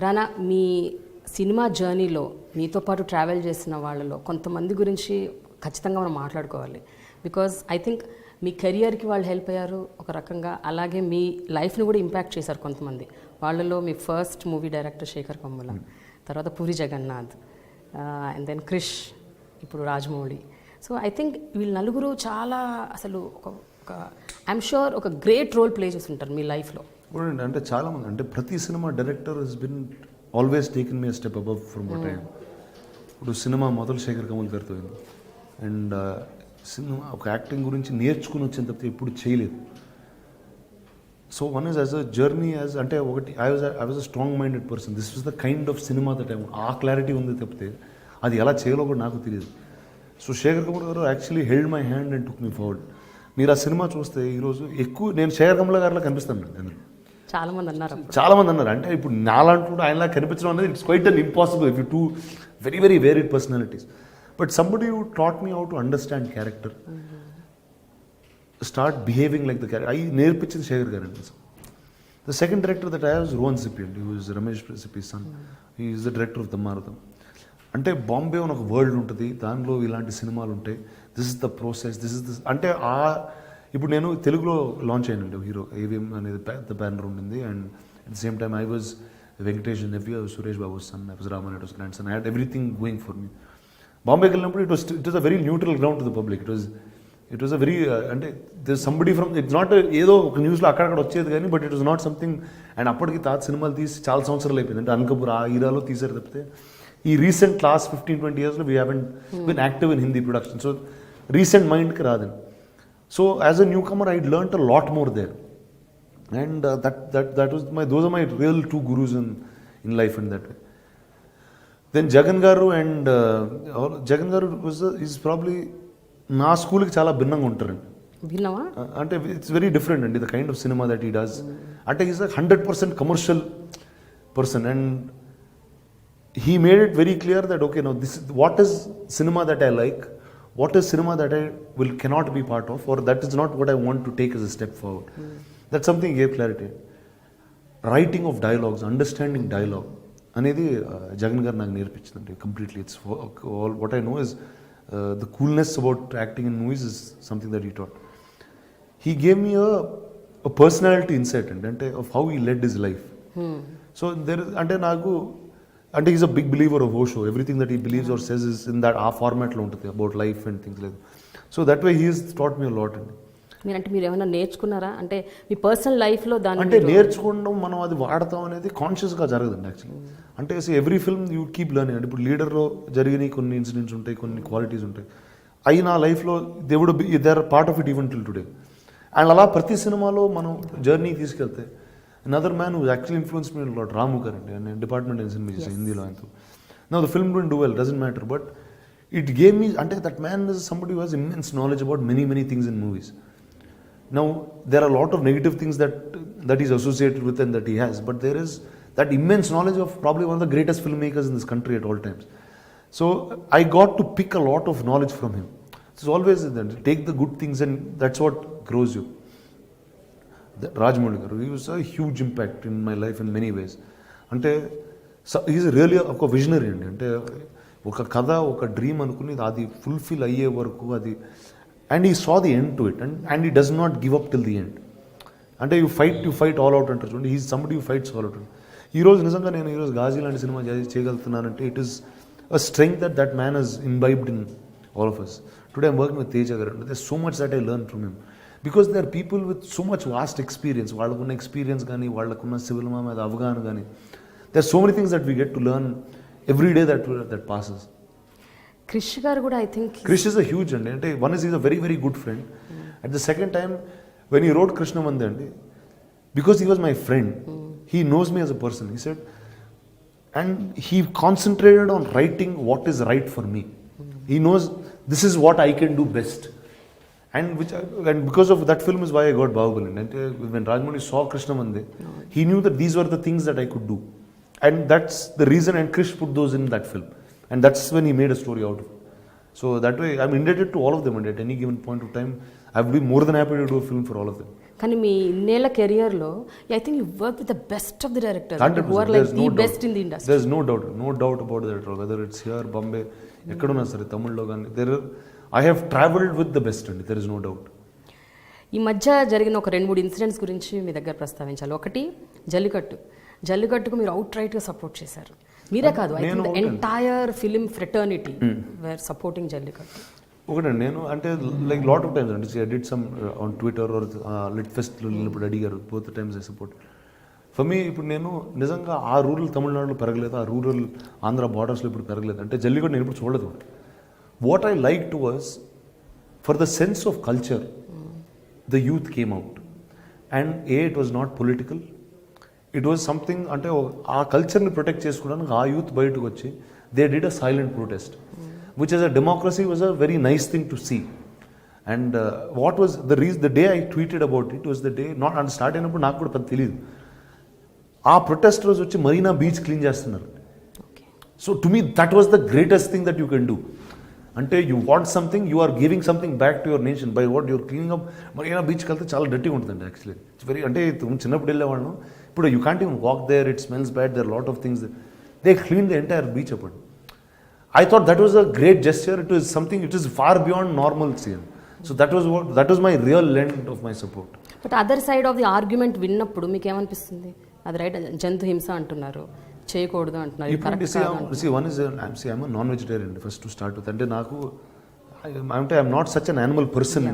రానా, మీ cinema జర్నీలో మీతో పాటు ట్రావెల్ చేసిన వాళ్ళలో కొంతమంది గురించి ఖచ్చితంగా మనం మాట్లాడుకోవాలి. బికాజ్ ఐ థింక్ మీ కెరియర్కి వాళ్ళు హెల్ప్ అయ్యారు ఒక రకంగా, అలాగే మీ లైఫ్ని కూడా ఇంపాక్ట్ చేశారు కొంతమంది. వాళ్ళలో మీ first movie director Sekhar Kammula, తర్వాత పూరి జగన్నాథ్, అండ్ దెన్ క్రిష్, ఇప్పుడు రాజమౌళి. సో ఐ థింక్ వీళ్ళు నలుగురు చాలా అసలు ఒక ఐఎమ్ షూర్ ఒక గ్రేట్ రోల్ ప్లే చేస్తుంటారు మీ లైఫ్లో. అంటే చాలామంది, అంటే ప్రతి cinema director he's been always taken me step above from what I am. ఇప్పుడు సినిమా మొదలు శేఖర్ కమల్ గారితో అయింది. అండ్ సినిమా ఒక యాక్టింగ్ గురించి నేర్చుకుని వచ్చిన తప్పితే ఎప్పుడు చేయలేదు. So one is as a journey as, అంటే ఒకటి I was a strong minded person. This was the kind of cinema that I, ఆ క్లారిటీ ఉంది తప్పితే అది ఎలా చేయాలో కూడా నాకు తెలియదు. సో శేఖర్ కమల్ గారు actually held my hand and took me forward. మీరు ఆ సినిమా చూస్తే ఈరోజు ఎక్కువ నేను శేఖర్ కమల్ గారిలా కనిపిస్తాను. నేను చాలామంది అన్నారు అంటే ఇప్పుడు నాలంటూ ఆయనలా కనిపించడం అనేది it's quite un impossible if you two very very varied personalities. But somebody who taught me how to understand character, start behaving like the character, అవి నేర్పించింది శేఖర్ గారు అండి. The second director that I was Rohan Sippy అండి, who is Ramesh Sippy son. He is the director of Dum Maaro Dum. అంటే బాంబే అని ఒక world ఉంటుంది, దానిలో ఇలాంటి సినిమాలు ఉంటాయి. This is the process, this is this అంటే ఇప్పుడు నేను తెలుగులో లాంచ్ అయినండి హీరో ఏవిఎం అనేది పెద్ద బ్యానర్ ఉండింది. And at the same time I was Venkatesh nephew, Suresh Babu son, I was Ramanaidu's grandson. I had everything going for me. బాంబేకి వెళ్ళినప్పుడు it was a very neutral ground to the public. It was a very, అంటే this somebody from, it's not ఏదో ఒక న్యూస్లో అక్కడక్కడ వచ్చేది కానీ, but it was not something. And అప్పటికి తాత సినిమాలు తీసి చాలా సంవత్సరాలు అయిపోయింది. అంటే అనకపూర్ ఆ హీరాలో తీసారు తప్పితే ఈ రీసెంట్ లాస్ట్ 15-20 yearsలో we haven't been active in Hindi production. So recent మైండ్కి రాదండి. So as a newcomer, I learnt a lot more there, and that was those are my real two gurus in life in that way. Then Jagan Garu and Jagan Garu is probably na school ki chala binnanga untarandi. Binnava? Ante it's very different and the kind of cinema that he does. Ante he's a 100% commercial person, and he made it very clear that okay, now this is what is cinema that I like. What is cinema that I cannot be part of, or that is not what I want to take as a step forward. That's something gave clarity. Writing of dialogues, understanding dialogue అనేది జగన్ గారు నాకు నేర్పించిందండి completely. It's all what I know is the coolness about acting in movies is something that he taught. He gave me a personality insight అండి, అంటే of how he led his life. So there అంటే నాకు అంటే is a big believer of Osho. Everything that he believes are says is in that ఆ ఫార్మాట్లో ఉంటుంది about life and things like. So that way he is taught me lot అండి. మీరు ఏమైనా నేర్చుకున్నారా అంటే మీ పర్సనల్ లైఫ్లో దాన్ని? అంటే నేర్చుకోవడం, మనం అది వాడతాం అనేది కాన్షియస్గా జరగదండి యాక్చువల్లీ. అంటే every film you keep learning. అంటే ఇప్పుడు లీడర్లో జరిగిన కొన్ని ఇన్సిడెంట్స్ ఉంటాయి, కొన్ని క్వాలిటీస్ ఉంటాయి, అవి నా లైఫ్లో they would be they are part of it even till today. And అలా ప్రతి సినిమాలో మనం జర్నీ తీసుకెళ్తే another man who actually influenced me a lot, Ramu Karandi, and department in cinema Hindilo antu. Now the film didn't do well, doesn't matter, but it gave me, ante that man is somebody who has immense knowledge about many things in movies. Now there are a lot of negative things that he's associated with and that he has, but there is that immense knowledge of probably one of the greatest filmmakers in this country at all times. So I got to pick a lot of knowledge from him. It's always that take the good things, and that's what grows you. Rajamouli గారు, he was a huge impact in my life in many ways. అంటే he's really ఒక visionary అండి. అంటే ఒక కథ, ఒక dream అనుకుని అది ఫుల్ఫిల్ అయ్యే వరకు అది, and he saw the end to it, and he does not give up till the end. అంటే యూ ఫైట్ ఆల్ అవుట్ అంటారు చూడండి, he's somebody you fights all out. ఈరోజు నిజంగా నేను ఈరోజు గాజీ లాంటి సినిమా చేయగలుగుతున్నానంటే it is a strength that man has imbibed in all of us. Today I'm working with Teja garu. There so much that I learn from him. Because they are people with so much vast experience. వాళ్ళకున్న experience కానీ, వాళ్ళకున్న civil మా మీద అవగాహన కానీ, they are so many things that we get to learn every day that passes. Krish garu కూడా I think Krish is a huge అండి. అంటే one is a very good friend. At the second time when he rode కృష్ణమంది అండి, because he was my friend, he knows me as a person, he said, and he concentrated on writing what is right for me. He knows this is what I can do best. And because of that film is why I got Bahubali. And when Rajamouli saw Krishnamandi, he knew that these were the things that I could do, and that's the reason. And Krish put those in that film, and that's when he made a story out of it. So that way, I'm indebted to all of them. And at any given point of time, I would be more than happy to do a film for all of them. కానీ మీ ఇన్నేళ్ల కెరియర్లో I think you work with the best of the directors who are like the best in the industry. There's no doubt about that. Whether it's here, Bombay, ఎక్కడున్నా సరే, తమిళ్లో కానీ I have travelled with the best అండి, there is no doubt. ఈ మధ్య జరిగిన ఒక 2-3 incidents గురించి మీ దగ్గర ప్రస్తావించాలి. ఒకటి జల్లికట్టుకు మీరు అవుట్ రైట్గా సపోర్ట్ చేశారు. మీరే కాదు, I think the entire film fraternity were supporting Jallikattu. ఒకటండి, నేను అంటే లైక్ లాట్ ఆఫ్ టైమ్స్ అంటే I did some on Twitter or lit ఫెస్ట్లో వెళ్ళినప్పుడు అడిగారు, both times I support. For me ఇప్పుడు నేను నిజంగా ఆ రూరల్ తమిళనాడులో పెరగలేదు, ఆ రూరల్ ఆంధ్ర బార్డర్స్లో ఇప్పుడు పెరగలేదు అంటే జల్లికట్టు నేను ఇప్పుడు చూడలేదు. What I like to was for the sense of culture the youth came out and it was not political, it was something అంటే ఆ కల్చర్ని ప్రొటెక్ట్ చేసుకోవడానికి ఆ యూత్ బయటకు వచ్చి they did a silent protest, which as a democracy was a very nice thing to see. And what was the reason, the day I tweeted about it was the day, not and start అయినప్పుడు నాకు కూడా పెద్ద తెలియదు, ఆ protesters వచ్చి Marina beach clean చేస్తున్నారు. So to me that was the greatest thing that you can do. అంటే you want something, you are giving something back to your nation by what your cleaning up. Marina బీచ్కి వెళ్తే చాలా డర్టీగా ఉంటుందండి actually, it's very, అంటే చిన్నప్పుడు వెళ్ళేవాళ్ళం, ఇప్పుడు you can't even walk there, it smells bad, there lot of things, they clean the entire beach అప్పుడు. I thought that was a great gesture. It was something, it is far beyond normalcy. So that was my real lend of my support. But other side of the argument విన్నప్పుడు మీకు ఏమనిపిస్తుంది? అది right, జంతు హింస అంటున్నారు, చేయకూడదు అంటున్నారు, correct కాదు. See, one is I'm a non-vegetarian first to start with. అంటే నాకు I'm not such an animal person.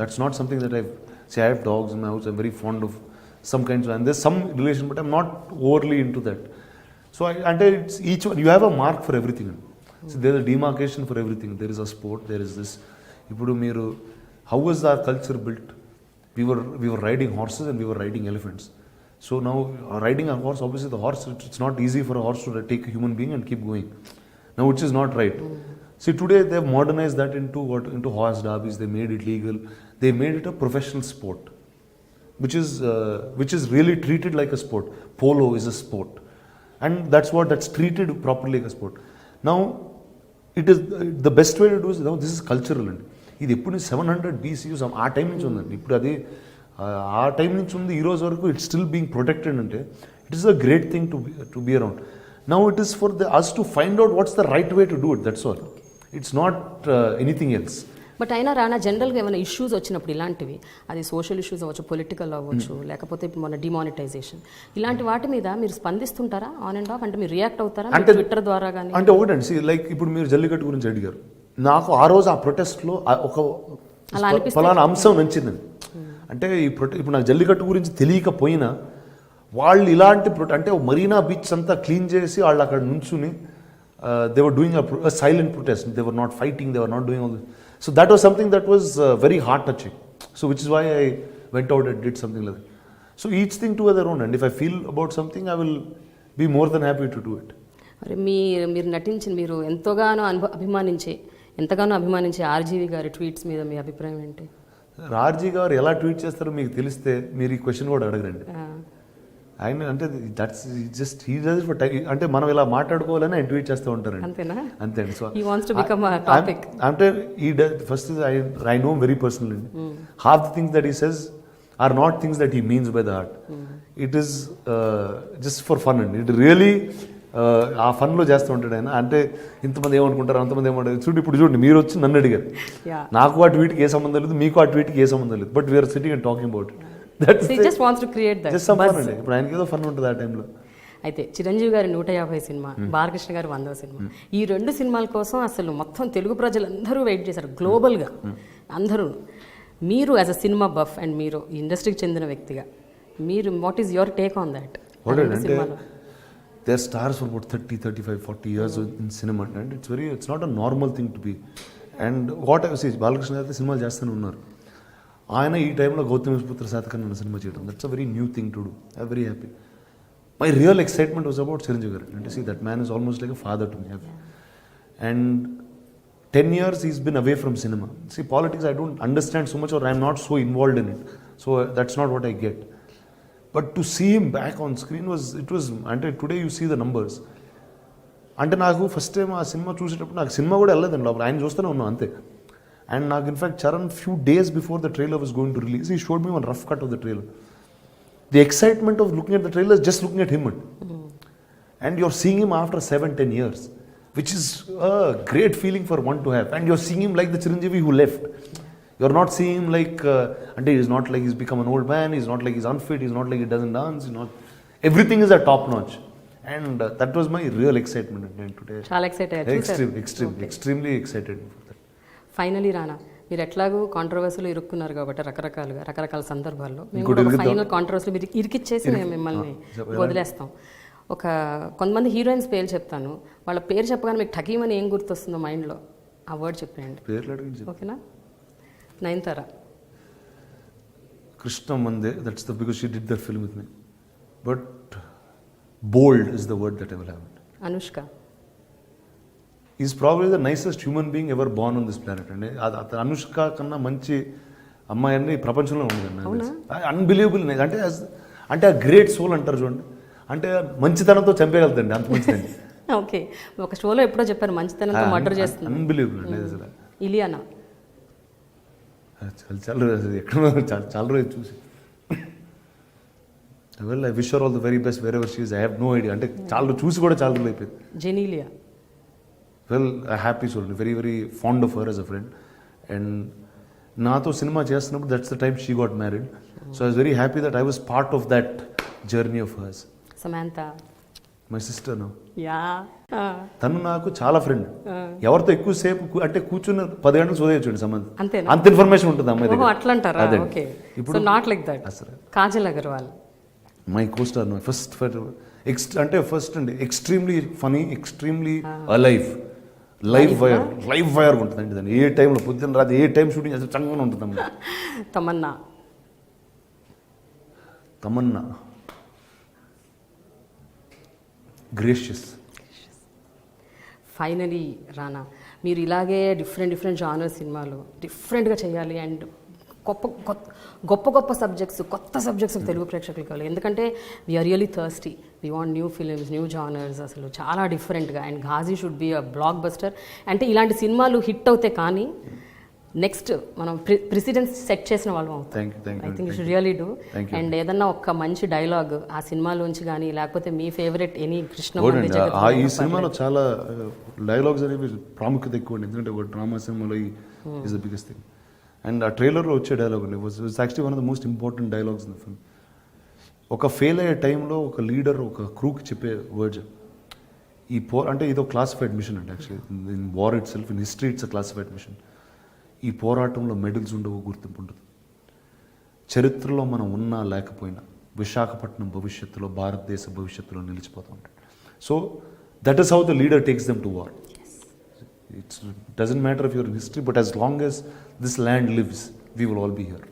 That's not something that I have dogs in my house. I'm very fond of some kinds of, and there's some relation, but I'm not overly into that. So అంటే it's each one, you have a mark for everything. So there is a demarcation for everything. There is a sport, there is this. Ipudu meeru, how was our culture built? We were riding horses and we were riding elephants. So now riding a horse, obviously the horse, it's not easy for a horse to take a human being and keep going. Now which is not right. See, today they have modernized that into horse derbies. They made it legal. They made it a professional sport, which is really treated like a sport. Polo is a sport, and that's treated properly like a sport. Now it is the best way to do is, now this is cultural అండి. ఇది ఎప్పుడు 700 BC ఆ time నుంచి ఉందండి. ఇప్పుడు అది ఆ time నుంచి ఉంది, ఈ రోజు వరకు ఇట్స్ స్టిల్ బీయింగ్ ప్రొటెక్టెడ్. అంటే it is a great thing to be around. Now it is for us to find out what's the right way to do it, that's all. It's not anything else. But అయినా రానా, జనరల్గా ఏమైనా issues వచ్చినప్పుడు ఇలాంటివి, అది social issues అవ్వచ్చు, political అవ్వచ్చు, లేకపోతే ఇప్పుడు మన డిమానిటైజేషన్, ఇలాంటి వాటి మీద మీరు స్పందిస్తుంటారా ఆన్ అండ్ ఆఫ్? అంటే మీరు రియాక్ట్ అవుతారా అంటే ట్విట్టర్ ద్వారా కానీ? అంటే ఒకటండి, లైక్ ఇప్పుడు మీరు జల్లికట్టు గురించి అడిగారు, నాకు ఆ రోజు ఆ ప్రొటెస్ట్లో ఒక ఫలానా అంశం నచ్చిందండి. అంటే ఇప్పుడు నాకు జల్లికట్టు గురించి తెలియకపోయినా వాళ్ళు ఇలాంటి అంటే మరీనా బీచ్ అంతా క్లీన్ చేసి వాళ్ళు అక్కడ నుంచుని they were doing a silent protest, they were not fighting, they were not doing all this. So that was something that was very heart touching. So which is why I went out and did something like that. So each thing to their own, and if I feel about something, I will be more than happy to do it. మరి మీరు నటించిన, మీరు ఎంతగానో అభిమానించే RGV గారి tweets మీద మీ అభిప్రాయం ఏంటి? ఆర్జీ గారు ఎలా ట్వీట్ చేస్తారో మీకు తెలిస్తే మీరు ఈ క్వశ్చన్ కూడా అడగరండి. ఆయన అంటే that's just he does for అంటే మనం ఇలా మాట్లాడుకోవాలని ఆయన ట్వీట్ చేస్తూ ఉంటారండి. అంతేనా? అంతే. So he wants to become a topic. అంటే ఈ first I know very personal అండి. Half the things that he says are not things that he means by the heart. It is just for fun అండి. It really ఆ ఫన్లో చేస్తూ ఉంటాడు ఆయన. అంటే ఇంతమంది ఏమనుకుంటారు, అంతమంది ఏమంటారు. ఇప్పుడు చూడండి, మీరు వచ్చి నన్ను అడిగారు, నాకు ఆ ట్వీట్కి ఏ సంబంధం లేదు, మీకు ఆ ట్వీట్కి ఏ సంబంధం లేదు, but we're sitting and talking about it. ఇప్పుడు ఆయనకి ఏదో ఫన్ ఉంటుంది ఆ టైంలో. అయితే చిరంజీవి గారి 150 సినిమా, బాలకృష్ణ గారి 100వ సినిమా, ఈ 2 సినిమాల కోసం అసలు మొత్తం తెలుగు ప్రజలందరూ వెయిట్ చేశారు గ్లోబల్గా అందరూ. మీరు as a cinema buff and మీరు ఇండస్ట్రీకి చెందిన వ్యక్తిగా, మీరు what is your take on that? They are stars for about 30, 35, 40 years in cinema, and it's not a normal thing to be. And what I say, Balakrishna గారు సినిమాలు చేస్తూనే ఉన్నారు. ఆయన ఈ టైంలో గౌతమిపుత్ర శాతకర్ణి అన్న సినిమా చేయడం, that's a very new thing to do. I very happy. My real excitement was about Chiranjeevi garu. అంటే see that man is almost like a father to me. And 10 years he's been away from cinema. See, politics I don't understand so much, or I'm not so involved in it. So that's not what I get. But to see him back on screen was అంటే today you see the numbers. అంటే నాకు first time ఆ cinema చూసేటప్పుడు నాకు cinema కూడా వెళ్ళలేదండి లోపల, ఆయన చూస్తూనే ఉన్నాం అంతే. And నాకు in fact Charan few days before the trailer was going to release, he showed me one rough cut of the trailer. The excitement of looking at the trailer is just looking at him. And you're seeing him after 7-10 years, which is a great feeling for one to have. And you're seeing him like the Chiranjeevi who left. You're not seeing him like, and he's not like he's become an old man, he's not like he's unfit, he's not like he doesn't dance, he's not, everything is at top notch. And that was my real excitement today. చాలా excite అయ్యారు. Extremely excited for that. Finally రానా, మీరు ఎట్లాగో కాంట్రవర్సీలో ఇరుక్కున్నారు కాబట్టి రకరకాల సందర్భాల్లో మేము ఇంకోటి కూడా ఒక ఇరుకుతాం. ఫైనల్ కాంట్రవర్సీలో మీరు ఇరికిచ్చేసి మేము మిమ్మల్ని వదిలేస్తాం. కొంతమంది హీరోయిన్స్ పేరు చెప్తాను, వాళ్ళ పేరు చెప్పగానే మీకు ఠకీమని ఏం గుర్తొస్తుందో మైండ్లో ఆ వర్డ్ చెప్పండి. పేర్లు అడిగింది ఓకేనా? Nayanthara. Krishna Mande, that's the because she did that film with me. But bold is the word that I will have. Anushka. He's probably the nicest human being ever born on this planet. And Anushka కన్నా మంచి అమ్మాయి అన్ని ప్రపంచంలో ఉండదు. Unbelievable. అంటే ఆ great soul అంటారు చూడండి, అంటే మంచితనంతో చంపేయగలుగుతండి, అంత మంచిదండి. ఓకే, ఒక షోలో ఎప్పుడో చెప్పారు మంచితనంతో మర్డర్ చేస్తుంది. అన్బిలీవబుల్ అండి అసలు. ఇలియానా. చాలా రోజు చూసి well I wish her all the very best wherever she is. I have no idea, అంటే చాలా చూసి కూడా చాలా రోజులు అయిపోయింది. Genelia. Well I happy soul, very very fond of her as a friend. And నాతో సినిమా చేస్తున్నప్పుడు that's the time she got married. So I was very happy that I was part of that journey of hers. Samantha. My sister no. Yeah. తను నాకు చాలా friend. ఎవరితో ఎక్కువసేపు అంటే కూర్చున్న 10 గంటలు సోదేయచ్చు సంబంధం, అంతేనా? అంత ఇన్ఫర్మేషన్ ఉంటుంది అమ్మాయి దగ్గర. అట్లా అంటారా? ఓకే, ఇప్పుడు not like that. Kajal Aggarwal. My costar no. First అంటే ఫస్ట్ అండి extremely funny, extremely alive, live wire ఉంటుందండి దాన్ని. ఏ టైంలో పొద్దున్న రాత్రి ఏ టైం షూటింగ్ అసలు చక్కగా ఉంటుంది. తమన్నా గ్రేషియస్. ఫైనలీ రానా, మీరు ఇలాగే డిఫరెంట్ జానర్ సినిమాలు డిఫరెంట్గా చేయాలి అండ్ గొప్ప సబ్జెక్ట్స్, కొత్త సబ్జెక్ట్స్ తెలుగు ప్రేక్షకులు కావాలి. ఎందుకంటే we are really thirsty, we want new films, new genres, అసలు చాలా డిఫరెంట్గా. And Ghazi should be a blockbuster. అంటే ఇలాంటి సినిమాలు హిట్ అవుతాయి, కానీ నెక్స్ట్ మనం ప్రెసిడెన్స్ సెట్ చేసిన వాళ్ళం అవుతాం. I think you should really do. And ఏదన్నా ఒక మంచి డైలాగ్ ఆ సినిమాలోంచి కానీ, లేకపోతే మీ ఫేవరెట్ ఎనీ కృష్ణ. ఈ సినిమాలో చాలా డైలాగ్స్ అనేవి ప్రాముఖ్యత ఎక్కువ అండి, ఎందుకంటే ఒక డ్రామా సినిమాలో is the biggest thing. And ఆ ట్రైలర్లో వచ్చే డైలాగ్ అండి was actually one of the most important dialogues in the film. ఒక ఫెయిల్ అయ్యే టైంలో ఒక లీడర్ ఒక క్రూకి చెప్పే వర్డ్స్, అంటే ఇదో క్లాసిఫైడ్ మిషన్ అండి. Actually in war itself, in history it's a classified mission. ఈ పోరాటంలో మెడల్స్ ఉండవు, గుర్తింపు ఉండదు. చరిత్రలో మనం ఉన్నా లేకపోయినా విశాఖపట్నం భవిష్యత్తులో, భారతదేశ భవిష్యత్తులో నిలిచిపోతూ ఉంటాడు. So that is how the leader takes them to war. It doesn't matter if you're in history, but as long as this land lives, we will all be here.